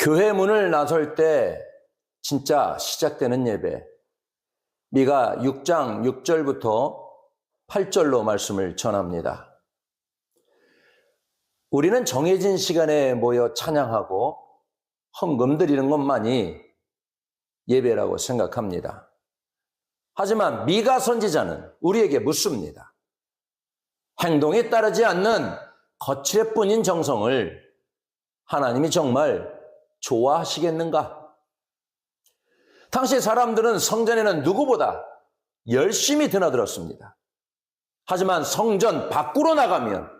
교회 문을 나설 때 진짜 시작되는 예배, 미가 6장 6절부터 8절로 말씀을 전합니다. 우리는 정해진 시간에 모여 찬양하고 헌금 드리는 것만이 예배라고 생각합니다. 하지만 미가 선지자는 우리에게 묻습니다. 행동에 따르지 않는 거칠뿐인 정성을 하나님이 정말 좋아하시겠는가? 당시 사람들은 성전에는 누구보다 열심히 드나들었습니다. 하지만 성전 밖으로 나가면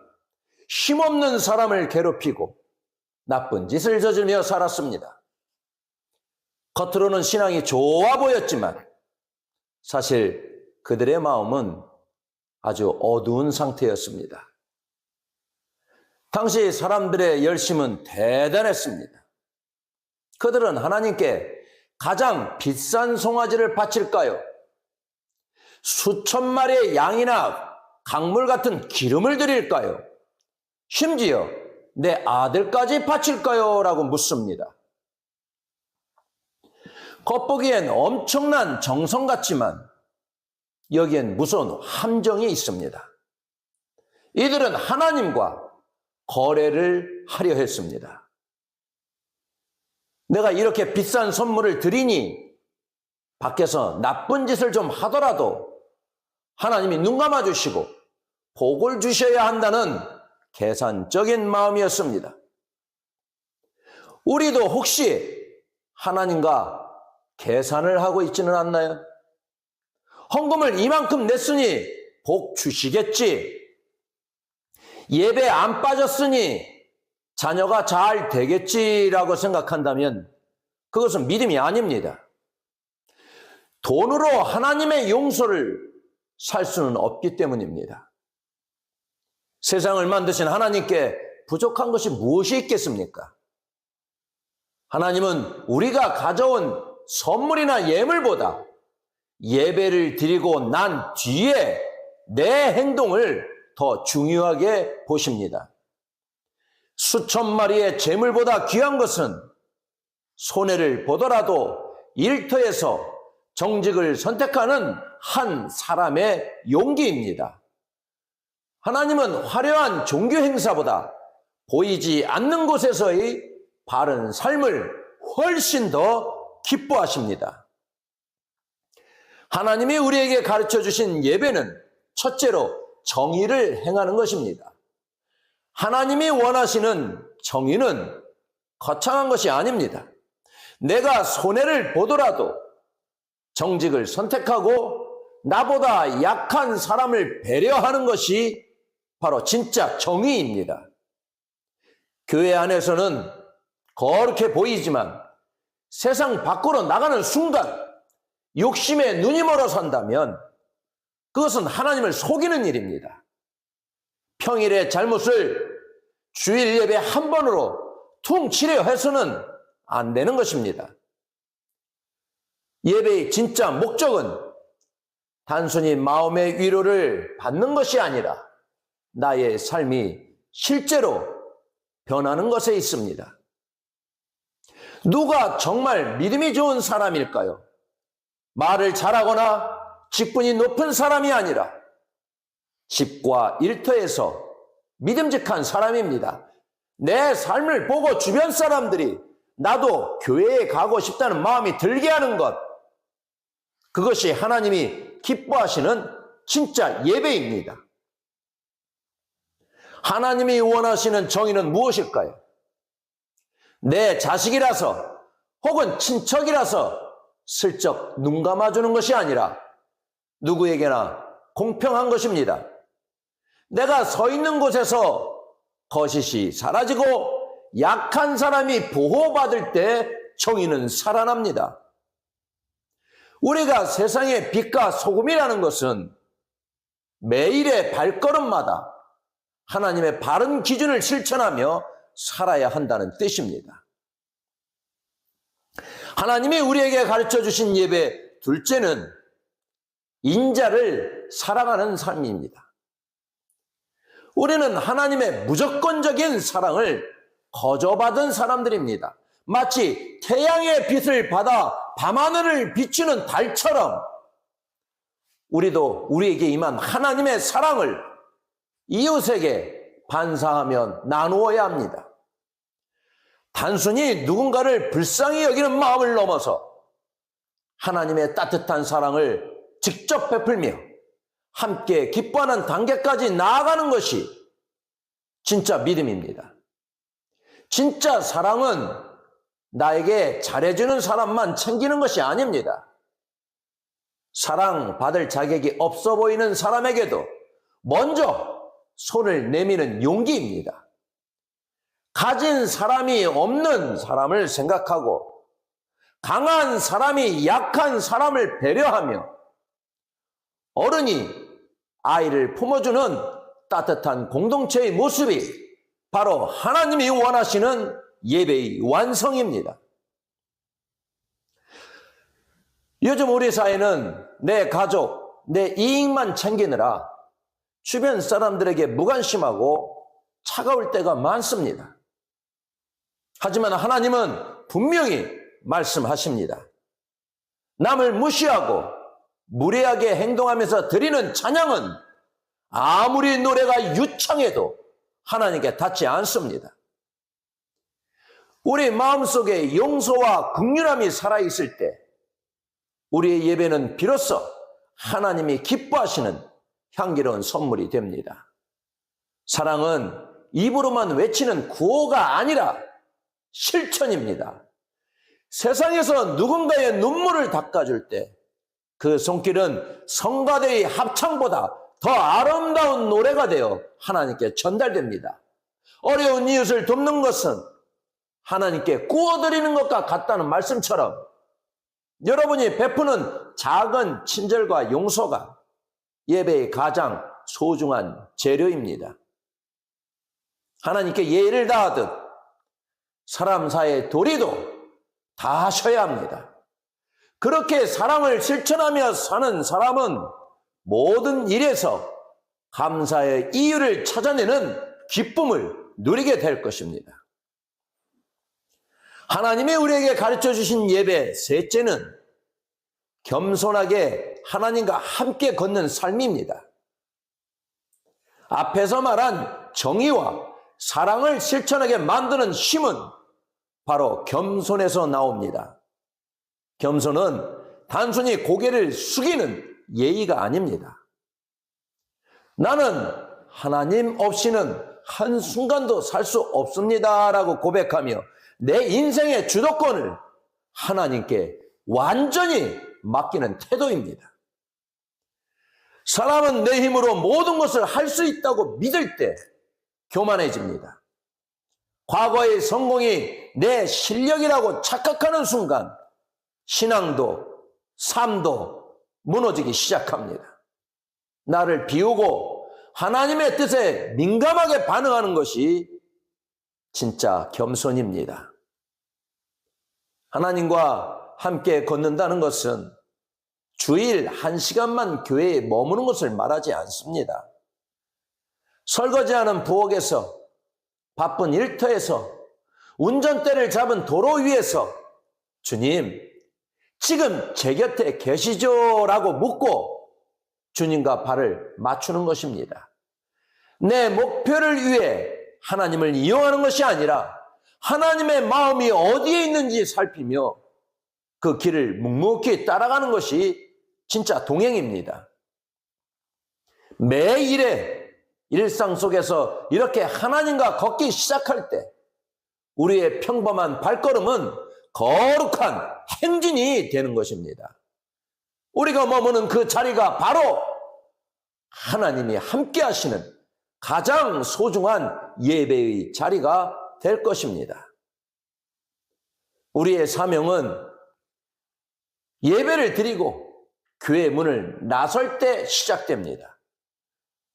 힘없는 사람을 괴롭히고 나쁜 짓을 저지르며 살았습니다. 겉으로는 신앙이 좋아 보였지만 사실 그들의 마음은 아주 어두운 상태였습니다. 당시 사람들의 열심은 대단했습니다. 그들은 하나님께 가장 비싼 송아지를 바칠까요? 수천 마리의 양이나 강물 같은 기름을 드릴까요? 심지어 내 아들까지 바칠까요? 라고 묻습니다. 겉보기엔 엄청난 정성 같지만 여기엔 무서운 함정이 있습니다. 이들은 하나님과 거래를 하려 했습니다. 내가 이렇게 비싼 선물을 드리니 밖에서 나쁜 짓을 좀 하더라도 하나님이 눈 감아주시고 복을 주셔야 한다는 계산적인 마음이었습니다. 우리도 혹시 하나님과 계산을 하고 있지는 않나요? 헌금을 이만큼 냈으니 복 주시겠지. 예배 안 빠졌으니 자녀가 잘 되겠지라고 생각한다면 그것은 믿음이 아닙니다. 돈으로 하나님의 용서를 살 수는 없기 때문입니다. 세상을 만드신 하나님께 부족한 것이 무엇이 있겠습니까? 하나님은 우리가 가져온 선물이나 예물보다 예배를 드리고 난 뒤에 내 행동을 더 중요하게 보십니다. 수천 마리의 재물보다 귀한 것은 손해를 보더라도 일터에서 정직을 선택하는 한 사람의 용기입니다. 하나님은 화려한 종교 행사보다 보이지 않는 곳에서의 바른 삶을 훨씬 더 기뻐하십니다. 하나님이 우리에게 가르쳐 주신 예배는 첫째로 정의를 행하는 것입니다. 하나님이 원하시는 정의는 거창한 것이 아닙니다. 내가 손해를 보더라도 정직을 선택하고 나보다 약한 사람을 배려하는 것이 바로 진짜 정의입니다. 교회 안에서는 거룩해 보이지만 세상 밖으로 나가는 순간 욕심에 눈이 멀어 산다면 그것은 하나님을 속이는 일입니다. 평일의 잘못을 주일 예배 한 번으로 퉁치려 해서는 안 되는 것입니다. 예배의 진짜 목적은 단순히 마음의 위로를 받는 것이 아니라 나의 삶이 실제로 변하는 것에 있습니다. 누가 정말 믿음이 좋은 사람일까요? 말을 잘하거나 직분이 높은 사람이 아니라 집과 일터에서 믿음직한 사람입니다. 내 삶을 보고 주변 사람들이 나도 교회에 가고 싶다는 마음이 들게 하는 것, 그것이 하나님이 기뻐하시는 진짜 예배입니다. 하나님이 원하시는 정의는 무엇일까요? 내 자식이라서 혹은 친척이라서 슬쩍 눈 감아주는 것이 아니라 누구에게나 공평한 것입니다. 내가 서 있는 곳에서 거짓이 사라지고 약한 사람이 보호받을 때 정의는 살아납니다. 우리가 세상의 빛과 소금이라는 것은 매일의 발걸음마다 하나님의 바른 기준을 실천하며 살아야 한다는 뜻입니다. 하나님이 우리에게 가르쳐 주신 예배 둘째는 인자를 사랑하는 삶입니다. 우리는 하나님의 무조건적인 사랑을 거저받은 사람들입니다. 마치 태양의 빛을 받아 밤하늘을 비추는 달처럼 우리도 우리에게 임한 하나님의 사랑을 이웃에게 반사하며 나누어야 합니다. 단순히 누군가를 불쌍히 여기는 마음을 넘어서 하나님의 따뜻한 사랑을 직접 베풀며 함께 기뻐하는 단계까지 나아가는 것이 진짜 믿음입니다. 진짜 사랑은 나에게 잘해주는 사람만 챙기는 것이 아닙니다. 사랑받을 자격이 없어 보이는 사람에게도 먼저 손을 내미는 용기입니다. 가진 사람이 없는 사람을 생각하고 강한 사람이 약한 사람을 배려하며 어른이 아이를 품어주는 따뜻한 공동체의 모습이 바로 하나님이 원하시는 예배의 완성입니다. 요즘 우리 사회는 내 가족, 내 이익만 챙기느라 주변 사람들에게 무관심하고 차가울 때가 많습니다. 하지만 하나님은 분명히 말씀하십니다. 남을 무시하고 무례하게 행동하면서 드리는 찬양은 아무리 노래가 유창해도 하나님께 닿지 않습니다. 우리 마음속에 용서와 긍휼함이 살아있을 때 우리의 예배는 비로소 하나님이 기뻐하시는 향기로운 선물이 됩니다. 사랑은 입으로만 외치는 구호가 아니라 실천입니다. 세상에서 누군가의 눈물을 닦아줄 때 그 손길은 성가대의 합창보다 더 아름다운 노래가 되어 하나님께 전달됩니다. 어려운 이웃을 돕는 것은 하나님께 구워드리는 것과 같다는 말씀처럼 여러분이 베푸는 작은 친절과 용서가 예배의 가장 소중한 재료입니다. 하나님께 예의를 다하듯 사람 사이의 도리도 다하셔야 합니다. 그렇게 사랑을 실천하며 사는 사람은 모든 일에서 감사의 이유를 찾아내는 기쁨을 누리게 될 것입니다. 하나님이 우리에게 가르쳐 주신 예배 셋째는 겸손하게 하나님과 함께 걷는 삶입니다. 앞에서 말한 정의와 사랑을 실천하게 만드는 힘은 바로 겸손에서 나옵니다. 겸손은 단순히 고개를 숙이는 예의가 아닙니다. 나는 하나님 없이는 한순간도 살 수 없습니다 라고 고백하며 내 인생의 주도권을 하나님께 완전히 맡기는 태도입니다. 사람은 내 힘으로 모든 것을 할 수 있다고 믿을 때 교만해집니다. 과거의 성공이 내 실력이라고 착각하는 순간 신앙도 삶도 무너지기 시작합니다. 나를 비우고 하나님의 뜻에 민감하게 반응하는 것이 진짜 겸손입니다. 하나님과 함께 걷는다는 것은 주일 1시간만 교회에 머무는 것을 말하지 않습니다. 설거지하는 부엌에서, 바쁜 일터에서, 운전대를 잡은 도로 위에서 주님, 지금 제 곁에 계시죠? 라고 묻고 주님과 발을 맞추는 것입니다. 내 목표를 위해 하나님을 이용하는 것이 아니라 하나님의 마음이 어디에 있는지 살피며 그 길을 묵묵히 따라가는 것이 진짜 동행입니다. 매일의 일상 속에서 이렇게 하나님과 걷기 시작할 때 우리의 평범한 발걸음은 거룩한 행진이 되는 것입니다. 우리가 머무는 그 자리가 바로 하나님이 함께 하시는 가장 소중한 예배의 자리가 될 것입니다. 우리의 사명은 예배를 드리고 교회 문을 나설 때 시작됩니다.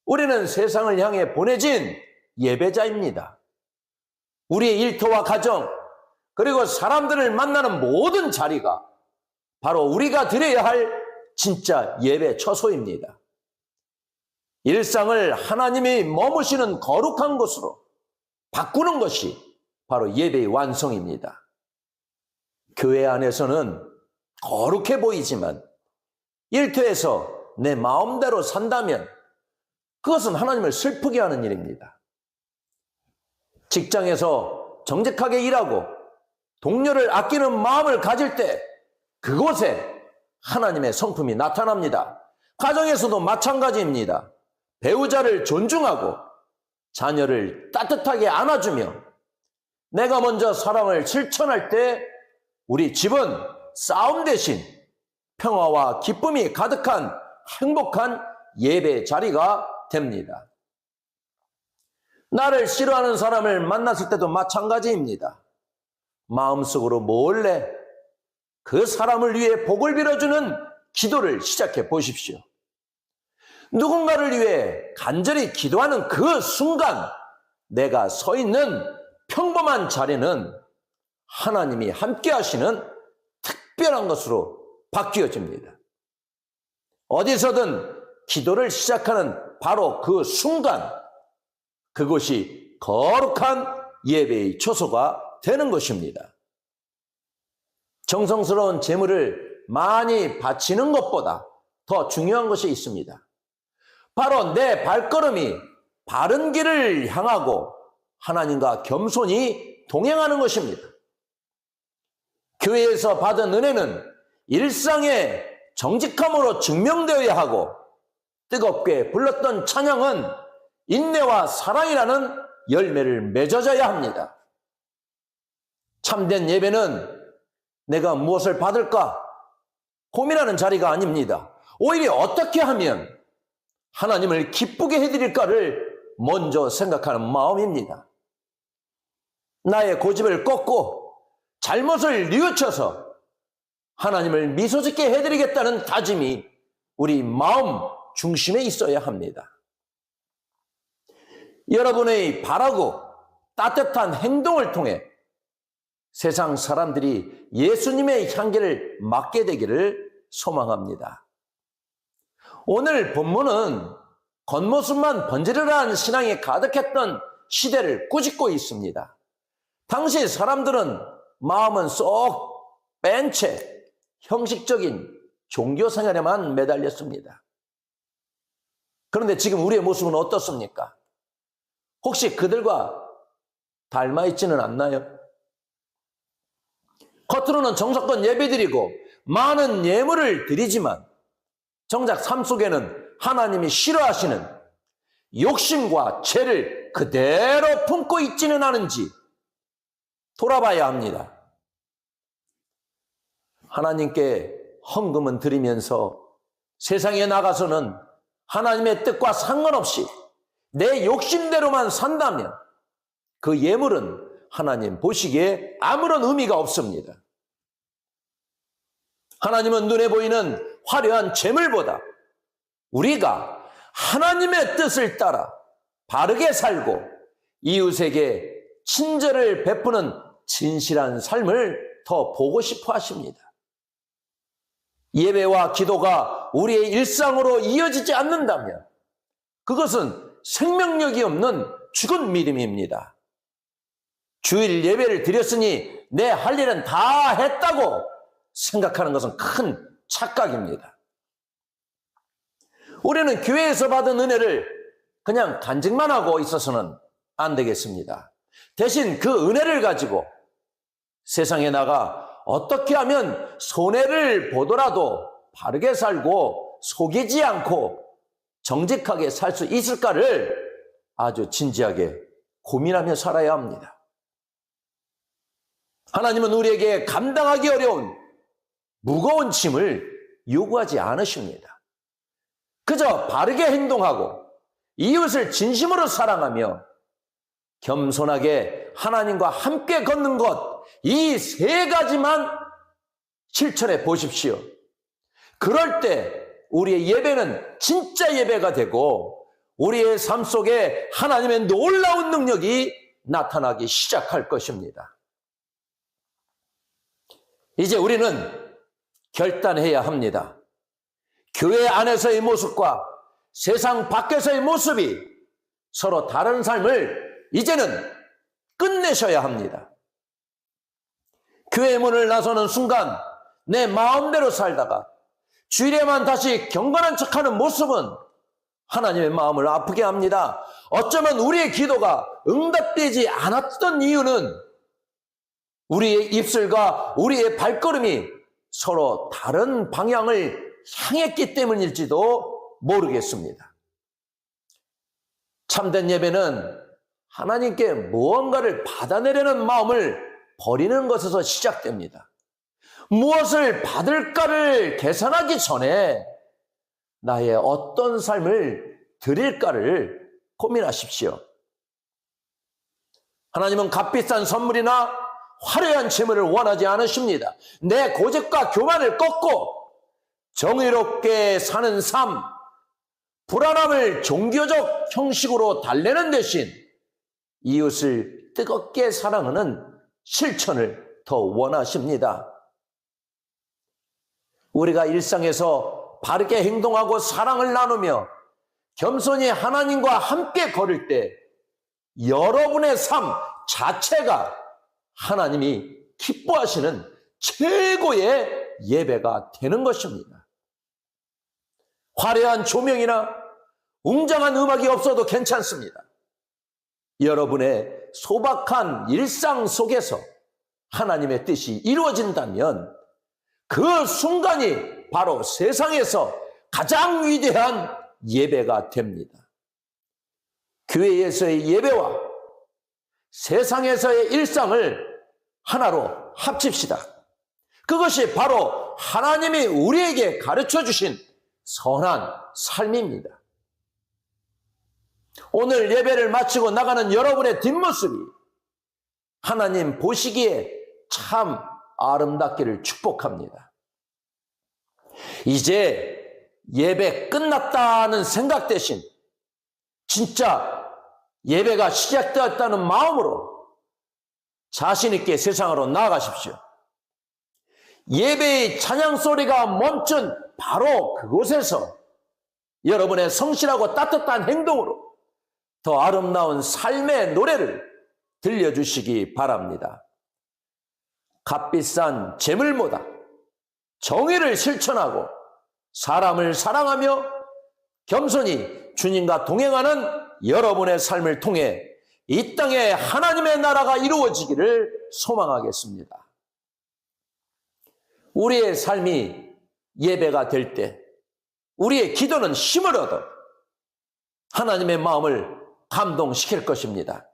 우리는 세상을 향해 보내진 예배자입니다. 우리의 일터와 가정, 그리고 사람들을 만나는 모든 자리가 바로 우리가 드려야 할 진짜 예배 처소입니다. 일상을 하나님이 머무시는 거룩한 곳으로 바꾸는 것이 바로 예배의 완성입니다. 교회 안에서는 거룩해 보이지만 일터에서 내 마음대로 산다면 그것은 하나님을 슬프게 하는 일입니다. 직장에서 정직하게 일하고 동료를 아끼는 마음을 가질 때 그곳에 하나님의 성품이 나타납니다. 가정에서도 마찬가지입니다. 배우자를 존중하고 자녀를 따뜻하게 안아주며 내가 먼저 사랑을 실천할 때 우리 집은 싸움 대신 평화와 기쁨이 가득한 행복한 예배 자리가 됩니다. 나를 싫어하는 사람을 만났을 때도 마찬가지입니다. 마음속으로 몰래 그 사람을 위해 복을 빌어주는 기도를 시작해 보십시오. 누군가를 위해 간절히 기도하는 그 순간 내가 서 있는 평범한 자리는 하나님이 함께 하시는 특별한 것으로 바뀌어집니다. 어디서든 기도를 시작하는 바로 그 순간 그것이 거룩한 예배의 초소가 되는 것입니다. 정성스러운 제물을 많이 바치는 것보다 더 중요한 것이 있습니다. 바로 내 발걸음이 바른 길을 향하고 하나님과 겸손히 동행하는 것입니다. 교회에서 받은 은혜는 일상의 정직함으로 증명되어야 하고 뜨겁게 불렀던 찬양은 인내와 사랑이라는 열매를 맺어져야 합니다. 참된 예배는 내가 무엇을 받을까 고민하는 자리가 아닙니다. 오히려 어떻게 하면 하나님을 기쁘게 해드릴까를 먼저 생각하는 마음입니다. 나의 고집을 꺾고 잘못을 뉘우쳐서 하나님을 미소짓게 해드리겠다는 다짐이 우리 마음 중심에 있어야 합니다. 여러분의 바라고 따뜻한 행동을 통해 세상 사람들이 예수님의 향기를 맡게 되기를 소망합니다. 오늘 본문은 겉모습만 번지르르한 신앙이 가득했던 시대를 꾸짖고 있습니다. 당시 사람들은 마음은 쏙 뺀 채 형식적인 종교 생활에만 매달렸습니다. 그런데 지금 우리의 모습은 어떻습니까? 혹시 그들과 닮아 있지는 않나요? 겉으로는 정성껏 예배드리고 많은 예물을 드리지만 정작 삶 속에는 하나님이 싫어하시는 욕심과 죄를 그대로 품고 있지는 않은지 돌아봐야 합니다. 하나님께 헌금은 드리면서 세상에 나가서는 하나님의 뜻과 상관없이 내 욕심대로만 산다면 그 예물은 하나님 보시기에 아무런 의미가 없습니다. 하나님은 눈에 보이는 화려한 재물보다 우리가 하나님의 뜻을 따라 바르게 살고 이웃에게 친절을 베푸는 진실한 삶을 더 보고 싶어 하십니다. 예배와 기도가 우리의 일상으로 이어지지 않는다면 그것은 생명력이 없는 죽은 믿음입니다. 주일 예배를 드렸으니 내 할 일은 다 했다고 생각하는 것은 큰 착각입니다. 우리는 교회에서 받은 은혜를 그냥 간직만 하고 있어서는 안 되겠습니다. 대신 그 은혜를 가지고 세상에 나가 어떻게 하면 손해를 보더라도 바르게 살고 속이지 않고 정직하게 살 수 있을까를 아주 진지하게 고민하며 살아야 합니다. 하나님은 우리에게 감당하기 어려운 무거운 짐을 요구하지 않으십니다. 그저 바르게 행동하고 이웃을 진심으로 사랑하며 겸손하게 하나님과 함께 걷는 것, 이 세 가지만 실천해 보십시오. 그럴 때 우리의 예배는 진짜 예배가 되고 우리의 삶 속에 하나님의 놀라운 능력이 나타나기 시작할 것입니다. 이제 우리는 결단해야 합니다. 교회 안에서의 모습과 세상 밖에서의 모습이 서로 다른 삶을 이제는 끝내셔야 합니다. 교회 문을 나서는 순간 내 마음대로 살다가 주일에만 다시 경건한 척하는 모습은 하나님의 마음을 아프게 합니다. 어쩌면 우리의 기도가 응답되지 않았던 이유는 우리의 입술과 우리의 발걸음이 서로 다른 방향을 향했기 때문일지도 모르겠습니다. 참된 예배는 하나님께 무언가를 받아내려는 마음을 버리는 것에서 시작됩니다. 무엇을 받을까를 계산하기 전에 나의 어떤 삶을 드릴까를 고민하십시오. 하나님은 값비싼 선물이나 화려한 재물을 원하지 않으십니다. 내 고집과 교만을 꺾고 정의롭게 사는 삶, 불안함을 종교적 형식으로 달래는 대신 이웃을 뜨겁게 사랑하는 실천을 더 원하십니다. 우리가 일상에서 바르게 행동하고 사랑을 나누며 겸손히 하나님과 함께 걸을 때 여러분의 삶 자체가 하나님이 기뻐하시는 최고의 예배가 되는 것입니다. 화려한 조명이나 웅장한 음악이 없어도 괜찮습니다. 여러분의 소박한 일상 속에서 하나님의 뜻이 이루어진다면 그 순간이 바로 세상에서 가장 위대한 예배가 됩니다. 교회에서의 예배와 세상에서의 일상을 하나로 합칩시다. 그것이 바로 하나님이 우리에게 가르쳐 주신 선한 삶입니다. 오늘 예배를 마치고 나가는 여러분의 뒷모습이 하나님 보시기에 참 아름답기를 축복합니다. 이제 예배 끝났다는 생각 대신 진짜 예배가 시작되었다는 마음으로 자신 있게 세상으로 나아가십시오. 예배의 찬양 소리가 멈춘 바로 그곳에서 여러분의 성실하고 따뜻한 행동으로 더 아름다운 삶의 노래를 들려주시기 바랍니다. 값비싼 재물보다 정의를 실천하고 사람을 사랑하며 겸손히 주님과 동행하는 여러분의 삶을 통해 이 땅에 하나님의 나라가 이루어지기를 소망하겠습니다. 우리의 삶이 예배가 될 때 우리의 기도는 힘을 얻어 하나님의 마음을 감동시킬 것입니다.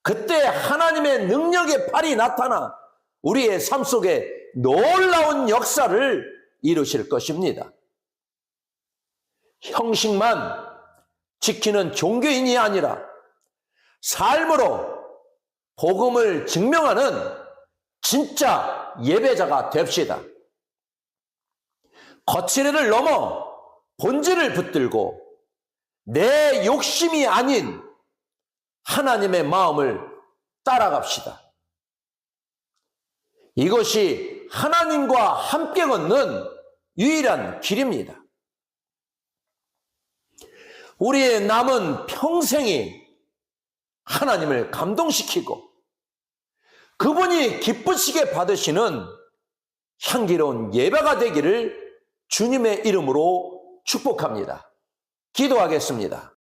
그때 하나님의 능력의 팔이 나타나 우리의 삶 속에 놀라운 역사를 이루실 것입니다. 형식만 지키는 종교인이 아니라 삶으로 복음을 증명하는 진짜 예배자가 됩시다. 거칠애를 넘어 본질을 붙들고 내 욕심이 아닌 하나님의 마음을 따라갑시다. 이것이 하나님과 함께 걷는 유일한 길입니다. 우리의 남은 평생이 하나님을 감동시키고 그분이 기쁘시게 받으시는 향기로운 예배가 되기를 주님의 이름으로 축복합니다. 기도하겠습니다.